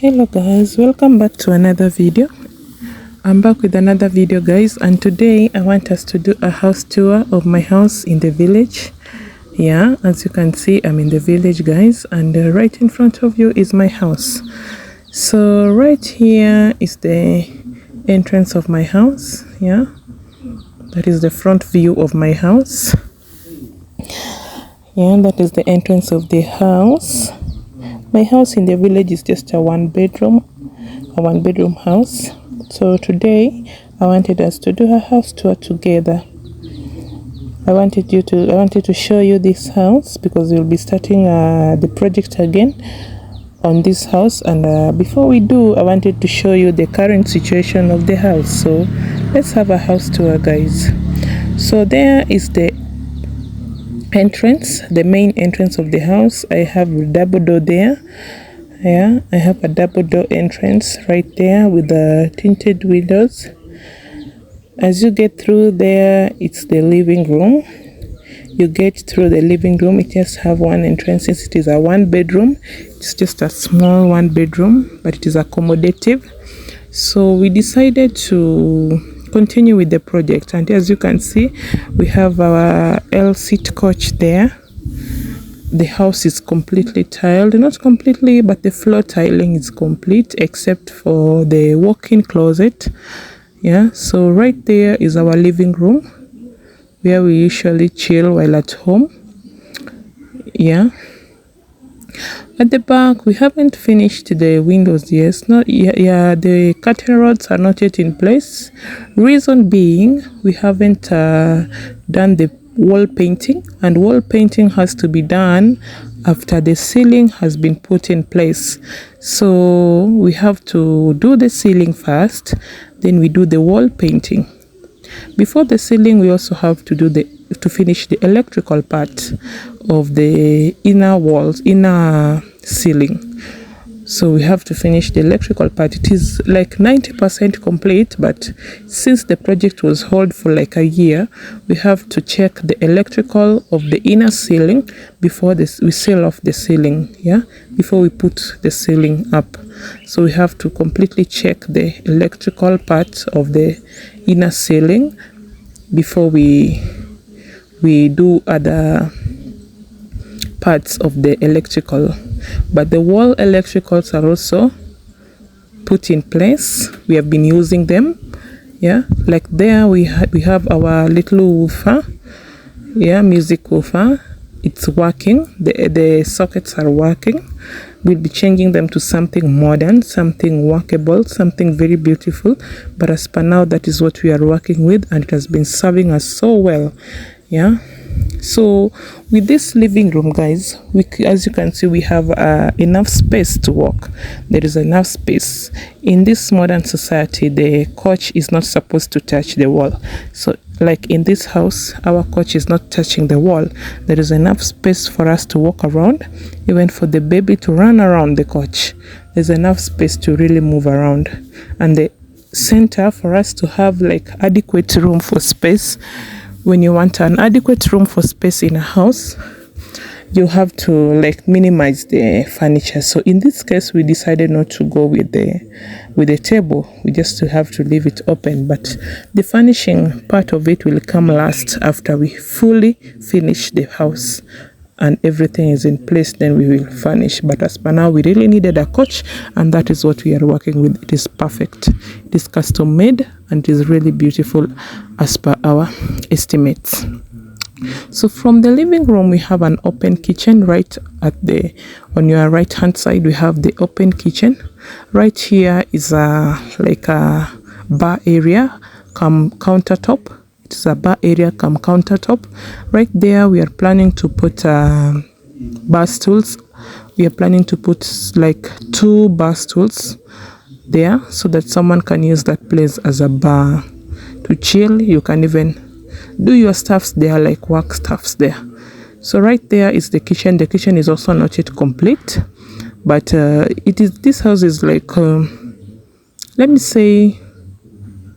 Hello guys, welcome back to another video. I'm back with another video guys, and today I want us to do a house tour of my house in the village. Yeah, as you can see, I'm in the village guys, and right in front of you is my house. So right here is the entrance of my house. Yeah, that is the front view of my house. Yeah, that is the entrance of the house. My house in the village is just a one bedroom house. So today I wanted us to do a house tour together. I wanted to show you this house because we'll be starting the project again on this house, and before we do, I wanted to show you the current situation of the house. So let's have a house tour guys. So there is the entrance, the main entrance of the house. I have a double door there. Yeah, I have a double door entrance right there with the tinted windows. As you get through there, it's the living room. You get through the living room, it just have one entrance. Since it is a one bedroom, it's just a small one bedroom, but it is accommodative. So we decided to continue with the project, and as you can see, we have our L-seat coach there. The house is completely tiled, not completely, but the floor tiling is complete except for the walk-in closet. Yeah, so right there is our living room where we usually chill while at home. Yeah, at the back we haven't finished the windows yet. The curtain rods are not yet in place. Reason being, we haven't done the wall painting, and wall painting has to be done after the ceiling has been put in place. So we have to do the ceiling first, then we do the wall painting. Before the ceiling, we also have to do to finish the electrical part of the inner ceiling. So we have to finish the electrical part. It is like 90% complete, but since the project was held for like a year, we have to check the electrical of the inner ceiling before we seal off the ceiling. Yeah, before we put the ceiling up. So we have to completely check the electrical part of the inner ceiling before we do other parts of the electrical. But the wall electricals are also put in place. We have been using them. Yeah, like there we have our little woofer. Yeah, music woofer. It's working. The sockets are working. We'll be changing them to something modern, something workable, something very beautiful. But as per now, that is what we are working with, and it has been serving us so well. Yeah. So with this living room guys, as you can see, we have enough space to walk. There is enough space. In this modern society, the couch is not supposed to touch the wall. So like in this house, our couch is not touching the wall. There is enough space for us to walk around, even for the baby to run around the couch. There's enough space to really move around, and the center for us to have like adequate room for space. When you want an adequate room for space in a house, you have to like minimize the furniture. So in this case, we decided not to go with the table. We just have to leave it open, but the furnishing part of it will come last after we fully finish the house and everything is in place. Then we will furnish. But as per now, we really needed a couch, and that is what we are working with. It is perfect. It is custom made, and it is really beautiful as per our estimates. So from the living room, we have an open kitchen right on your right hand side. We have the open kitchen. Right here is like a bar area come countertop. It's a bar area come countertop. Right there, we are planning to put bar stools. We are planning to put like 2 bar stools there so that someone can use that place as a bar to chill. You can even do your stuffs there, like work stuffs there. So right there is the kitchen. The kitchen is also not yet complete, but this house is like let me say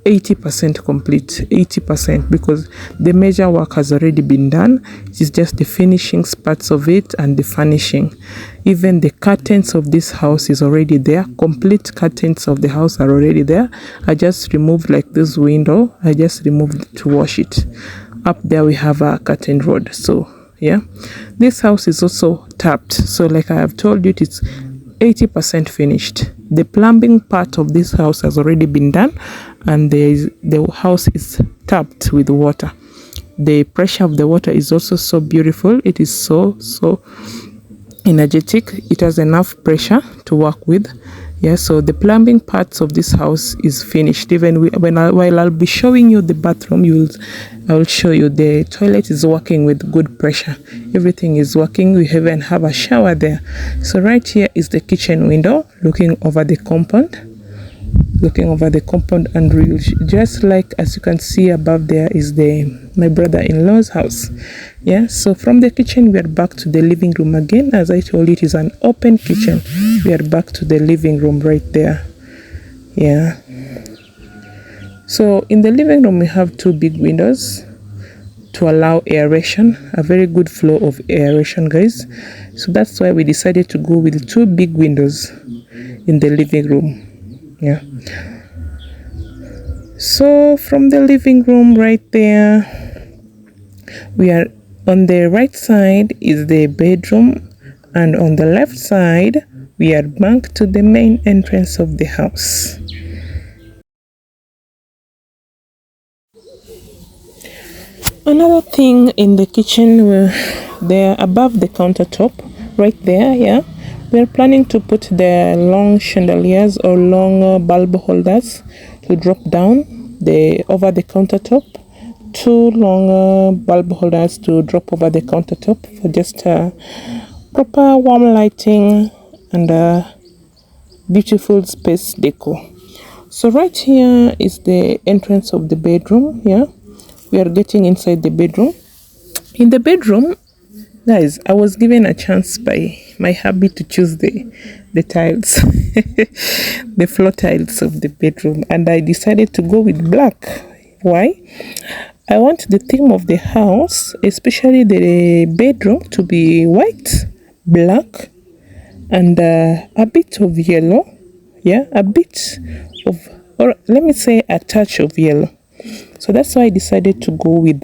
80% complete, 80%, because the major work has already been done. It is just the finishing parts of it and the furnishing. Even the curtains of this house is already there. Complete curtains of the house are already there. I just removed like this window. I just removed to wash it. Up there we have a curtain rod. So yeah, this house is also tapped. So like I have told you, it's 80% finished. The plumbing part of this house has already been done, and the house is tapped with water. The pressure of the water is also so beautiful. It is so energetic. It has enough pressure to work with. Yeah, so the plumbing parts of this house is finished. Even while I'll be showing you the bathroom, I will show you the toilet is working with good pressure. Everything is working. We even have a shower there. So right here is the kitchen window looking over the compound. And real, just like as you can see above there is my brother-in-law's house. Yeah, so from the kitchen we are back to the living room again. As I told you, it is an open kitchen. We are back to the living room right there. Yeah, so in the living room we have two big windows to allow aeration, a very good flow of aeration, guys. So that's why we decided to go with two big windows in the living room. Yeah, so from the living room right there, we are on the right side is the bedroom, and on the left side we are back to the main entrance of the house. Another thing in the kitchen, there above the countertop right there, yeah, we're planning to put the long chandeliers or long bulb holders to drop down over the countertop. Two long bulb holders to drop over the countertop for just proper warm lighting and beautiful space decor. So right here is the entrance of the bedroom. Yeah, we are getting inside the bedroom. In the bedroom, guys, I was given a chance by my hubby to choose the tiles, the floor tiles of the bedroom, and I decided to go with black. Why? I want the theme of the house, especially the bedroom, to be white, black, and a bit of yellow. Yeah, a bit of, or let me say a touch of yellow. So that's why I decided to go with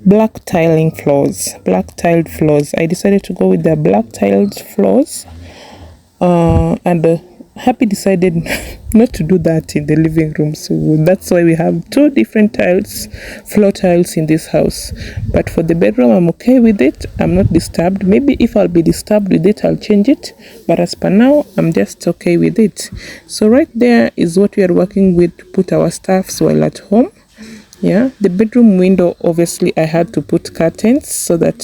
black tiled floors. I decided to go with the black tiled floors, and Happy decided not to do that in the living room. So that's why we have two different floor tiles in this house. But for the bedroom, I'm okay with it. I'm not disturbed. Maybe if I'll be disturbed with it, I'll change it. But as per now, I'm just okay with it. So right there is what we are working with to put our stuffs while at home. Yeah, the bedroom window, obviously I had to put curtains so that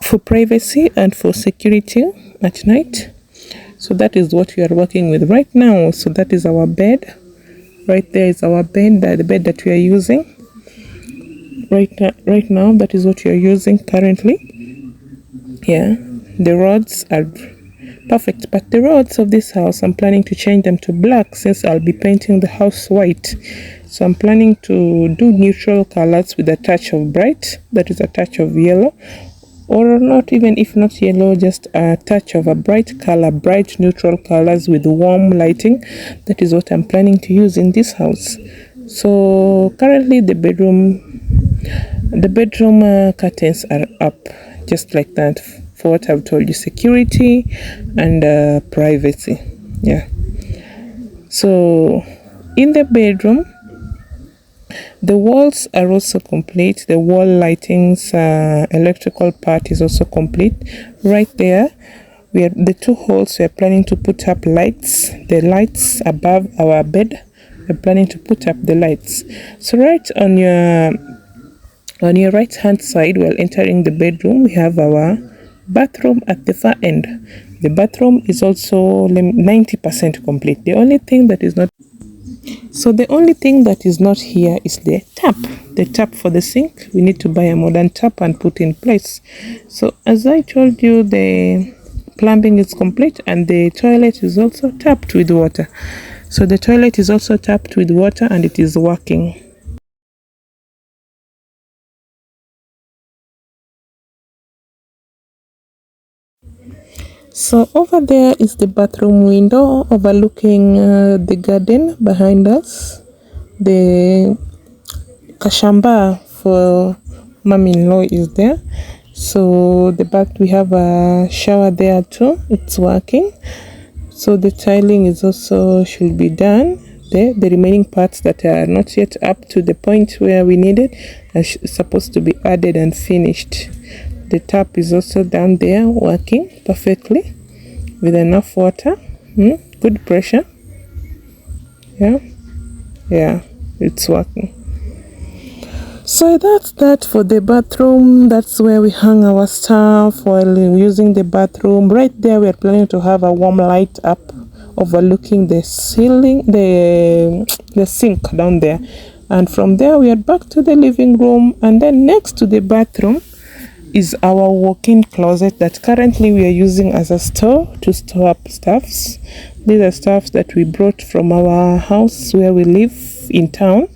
for privacy and for security at night. So that is what we are working with right now. So that is our bed. Right there is our bed, the bed that we are using right now. That is what we are using currently. Yeah, the rods are perfect, but the rods of this house, I'm planning to change them to black since I'll be painting the house white. So I'm planning to do neutral colors with a touch of bright, that is a touch of yellow, or not, even if not yellow, just a touch of a bright color, bright neutral colors with warm lighting. That is what I'm planning to use in this house. So currently the bedroom curtains are up just like that, for what I've told you, security and privacy. Yeah, so in the bedroom the walls are also complete. The wall lightings, electrical part is also complete. Right there, we are the two holes. We are planning to put up lights. The lights above our bed. We're planning to put up the lights. So right on your right hand side, while entering the bedroom, we have our bathroom at the far end. The bathroom is also 90% complete. The only thing that is not here is the tap for the sink. We need to buy a modern tap and put in place. So as I told you, the plumbing is complete and the toilet is also tapped with water. So the toilet is also tapped with water and it is working. So over there is the bathroom window overlooking the garden behind us. The kashamba for mom-in-law is there. So the back, we have a shower there too. It's working. So the tiling is also should be done there. The remaining parts that are not yet up to the point where we need it are supposed to be added and finished. The tap is also down there working perfectly with enough water. Good pressure. Yeah, it's working. So that's that for the bathroom. That's where we hang our stuff while using the bathroom. Right there we are planning to have a warm light up overlooking the ceiling, the sink down there. And from there we are back to the living room, and then next to the bathroom is our walk-in closet that currently we are using as a store to store up stuffs. These are stuffs that we brought from our house where we live in town.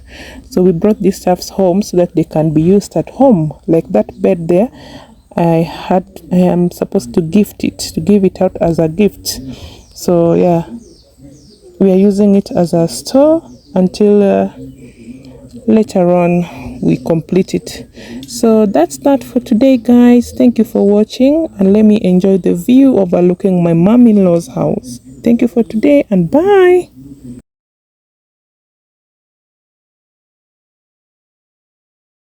So we brought these stuffs home so that they can be used at home. Like that bed there, I am supposed to give it out as a gift. So yeah, we are using it as a store until later on we complete it. So that's that for today, guys. Thank you for watching, and let me enjoy the view overlooking my mom-in-law's house. Thank you for today, and bye.